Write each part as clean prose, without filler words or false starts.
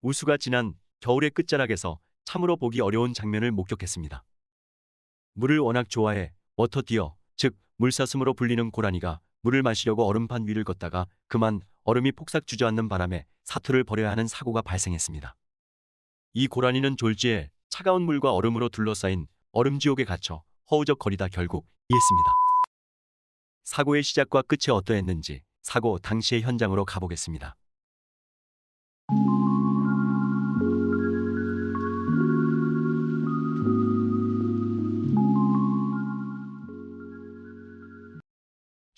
우수가 지난 겨울의 끝자락에서 참으로 보기 어려운 장면을 목격했습니다. 물을 워낙 좋아해 워터디어, 즉 물사슴으로 불리는 고라니가 물을 마시려고 얼음판 위를 걷다가 그만 얼음이 폭삭 주저앉는 바람에 사투를 벌여야 하는 사고가 발생했습니다. 이 고라니는 졸지에 차가운 물과 얼음으로 둘러싸인 얼음지옥에 갇혀 허우적거리다 결국 이했습니다. 사고의 시작과 끝이 어떠했는지 사고 당시의 현장으로 가보겠습니다.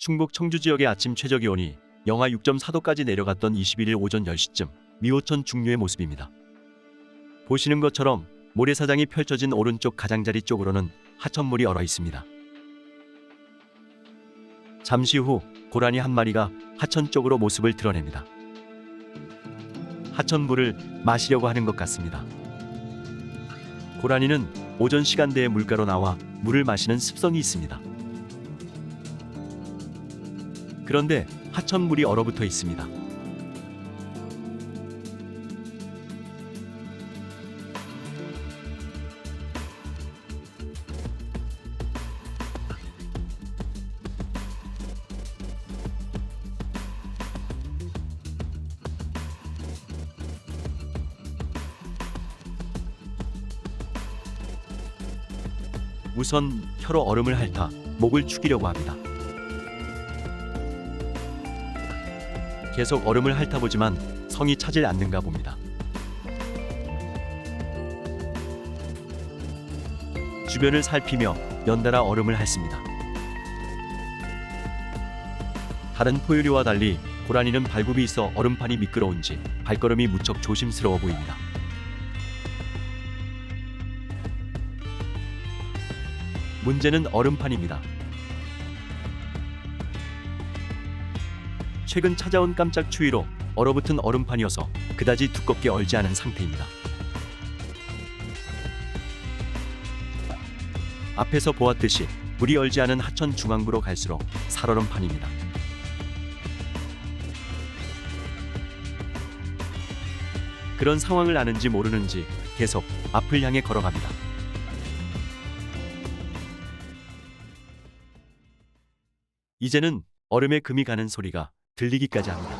충북 청주 지역의 아침 최저기온이 영하 6.4도까지 내려갔던 21일 오전 10시쯤 미호천 중류의 모습입니다. 보시는 것처럼 모래사장이 펼쳐진 오른쪽 가장자리 쪽으로는 하천물이 얼어 있습니다. 잠시 후 고라니 한 마리가 하천 쪽으로 모습을 드러냅니다. 하천물을 마시려고 하는 것 같습니다. 고라니는 오전 시간대에 물가로 나와 물을 마시는 습성이 있습니다. 그런데 하천물이 얼어붙어 있습니다. 우선 혀로 얼음을 핥아 목을 축이려고 합니다. 계속 얼음을 핥아보지만 성이 차질 않는가 봅니다. 주변을 살피며 연달아 얼음을 핥습니다. 다른 포유류와 달리 고라니는 발굽이 있어 얼음판이 미끄러운지 발걸음이 무척 조심스러워 보입니다. 문제는 얼음판입니다. 최근 찾아온 깜짝 추위로 얼어붙은 얼음판이어서 그다지 두껍게 얼지 않은 상태입니다. 앞에서 보았듯이 물이 얼지 않은 하천 중앙부로 갈수록 살얼음판입니다. 그런 상황을 아는지 모르는지 계속 앞을 향해 걸어갑니다. 이제는 얼음에 금이 가는 소리가 들리기까지 합니다.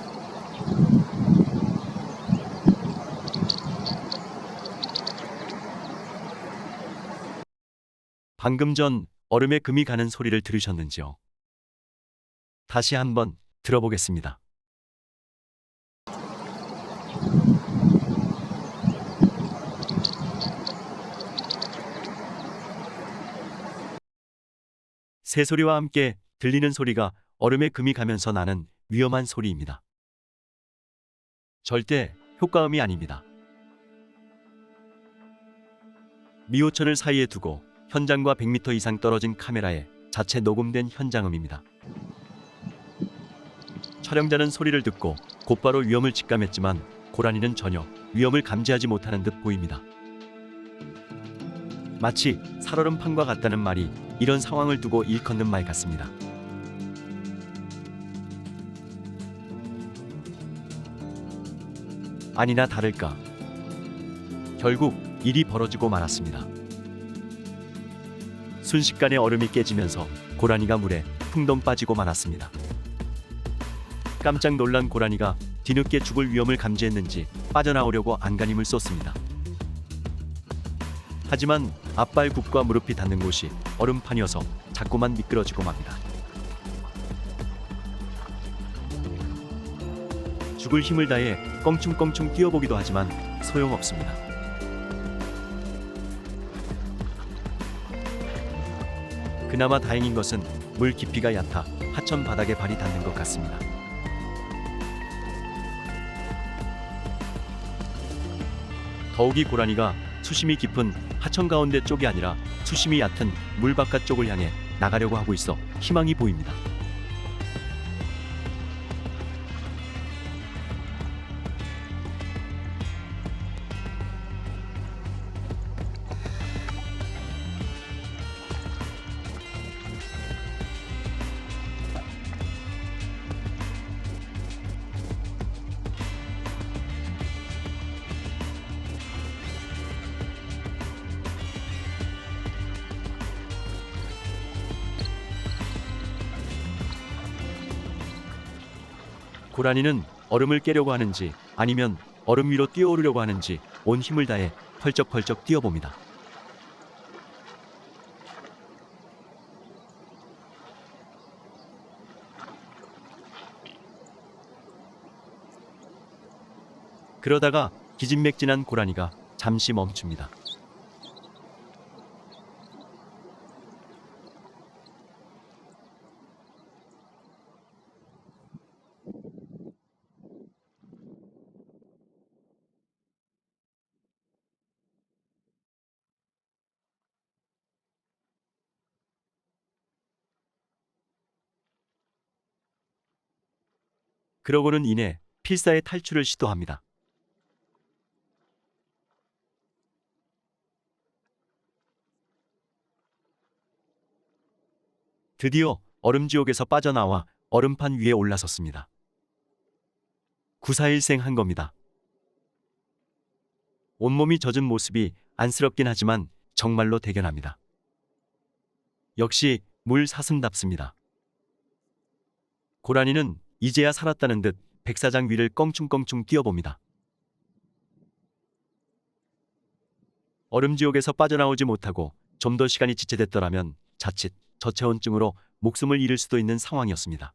방금 전 얼음에 금이 가는 소리를 들으셨는지요? 다시 한번 들어보겠습니다. 새소리와 함께 들리는 소리가 얼음에 금이 가면서 나는 위험한 소리입니다. 절대 효과음이 아닙니다. 미호천을 사이에 두고 현장과 100m 이상 떨어진 카메라에 자체 녹음된 현장음입니다. 촬영자는 소리를 듣고 곧바로 위험을 직감했지만 고라니는 전혀 위험을 감지하지 못하는 듯 보입니다. 마치 살얼음판과 같다는 말이 이런 상황을 두고 일컫는 말 같습니다. 아니나 다를까 결국 일이 벌어지고 말았습니다. 순식간에 얼음이 깨지면서 고라니가 물에 풍덩 빠지고 말았습니다. 깜짝 놀란 고라니가 뒤늦게 죽을 위험을 감지했는지 빠져나오려고 안간힘을 쏟습니다. 하지만 앞발굽과 무릎이 닿는 곳이 얼음판이어서 자꾸만 미끄러지고 맙니다. 죽을 힘을 다해 껑충껑충 뛰어보기도 하지만 소용없습니다. 그나마 다행인 것은 물 깊이가 얕아 하천 바닥에 발이 닿는 것 같습니다. 더욱이 고라니가 수심이 깊은 하천 가운데 쪽이 아니라 수심이 얕은 물 바깥 쪽을 향해 나가려고 하고 있어 희망이 보입니다. 고라니는 얼음을 깨려고 하는지 아니면 얼음 위로 뛰어오르려고 하는지 온 힘을 다해 펄쩍펄쩍 뛰어봅니다. 그러다가 기진맥진한 고라니가 잠시 멈춥니다. 그러고는 이내 필사의 탈출을 시도합니다. 드디어 얼음지옥에서 빠져나와 얼음판 위에 올라섰습니다. 구사일생 한 겁니다. 온몸이 젖은 모습이 안쓰럽긴 하지만 정말로 대견합니다. 역시 물 사슴답습니다. 고라니는 이제야 살았다는 듯 백사장 위를 껑충껑충 뛰어봅니다. 얼음지옥에서 빠져나오지 못하고 좀 더 시간이 지체됐더라면 자칫 저체온증으로 목숨을 잃을 수도 있는 상황이었습니다.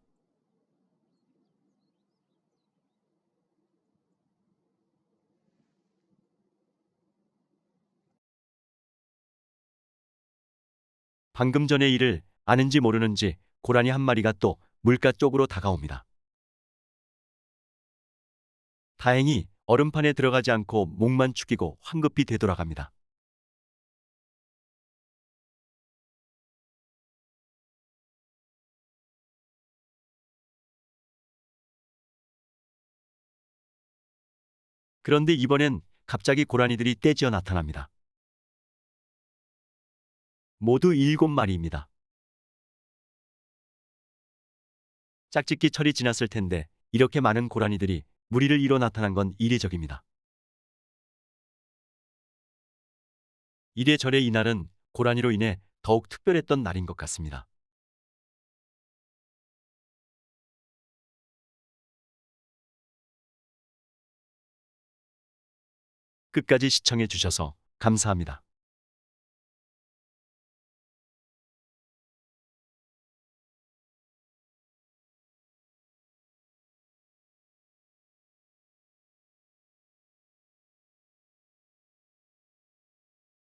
방금 전의 일을 아는지 모르는지 고라니 한 마리가 또 물가 쪽으로 다가옵니다. 다행히 얼음판에 들어가지 않고 목만 축이고 황급히 되돌아갑니다. 그런데 이번엔 갑자기 고라니들이 떼지어 나타납니다. 모두 7마리입니다. 짝짓기 철이 지났을 텐데 이렇게 많은 고라니들이 무리를 이뤄 나타난 건 이례적입니다. 이래저래 이날은 고라니로 인해 더욱 특별했던 날인 것 같습니다. 끝까지 시청해 주셔서 감사합니다.